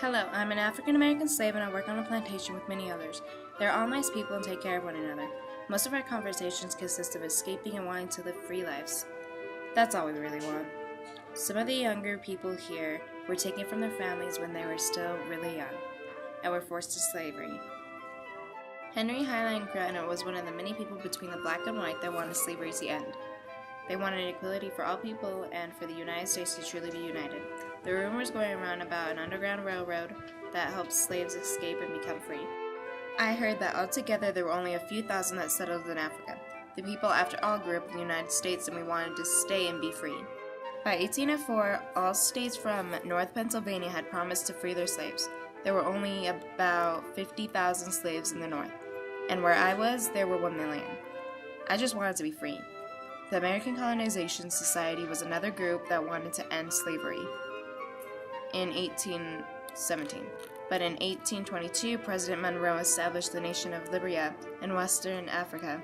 Hello, I'm an African American slave and I work on a plantation with many others. They're all nice people and take care of one another. Most of our conversations consist of escaping and wanting to live free lives. That's all we really want. Some of the younger people here were taken from their families when they were still really young and were forced to slavery. Henry Highline Gretna was one of the many people between the black and white that wanted slavery to end. They wanted equality for all people and for the United States to truly be united. There were rumors going around about an underground railroad that helped slaves escape and become free. I heard that altogether there were only a few thousand that settled in Africa. The people, after all, grew up in the United States and we wanted to stay and be free. By 1804, all states from North Pennsylvania had promised to free their slaves. There were only about 50,000 slaves in the North, and where I was, there were 1 million. I just wanted to be free. The American Colonization Society was another group that wanted to end slavery in 1817. But in 1822, President Monroe established the nation of Liberia in Western Africa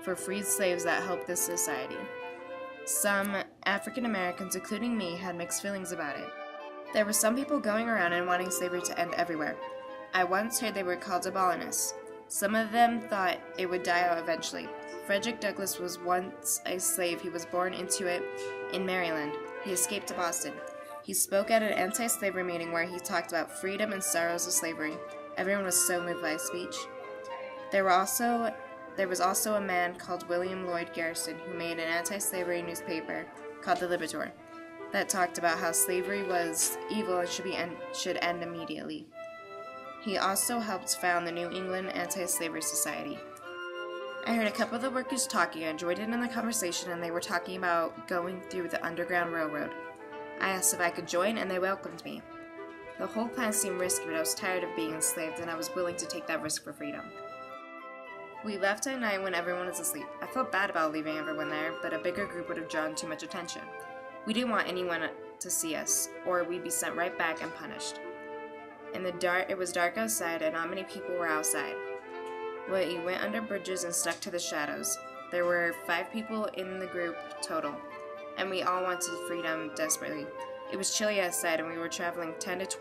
for freed slaves that helped this society. Some African Americans, including me, had mixed feelings about it. There were some people going around and wanting slavery to end everywhere. I once heard they were called abolitionists. Some of them thought it would die out eventually. Frederick Douglass was once a slave. He was born into it in Maryland. He escaped to Boston. He spoke at an anti-slavery meeting where he talked about freedom and sorrows of slavery. Everyone was so moved by his speech. There was also a man called William Lloyd Garrison who made an anti-slavery newspaper called The Liberator that talked about how slavery was evil and should end immediately. He also helped found the New England Anti-Slavery Society. I heard a couple of the workers talking. I joined in the conversation and they were talking about going through the Underground Railroad. I asked if I could join and they welcomed me. The whole plan seemed risky, but I was tired of being enslaved and I was willing to take that risk for freedom. We left at night when everyone was asleep. I felt bad about leaving everyone there, but a bigger group would have drawn too much attention. We didn't want anyone to see us, or we'd be sent right back and punished. It was dark outside and not many people were outside. We went under bridges and stuck to the shadows. There were 5 people in the group total, and we all wanted freedom desperately. It was chilly outside and we were traveling 10 to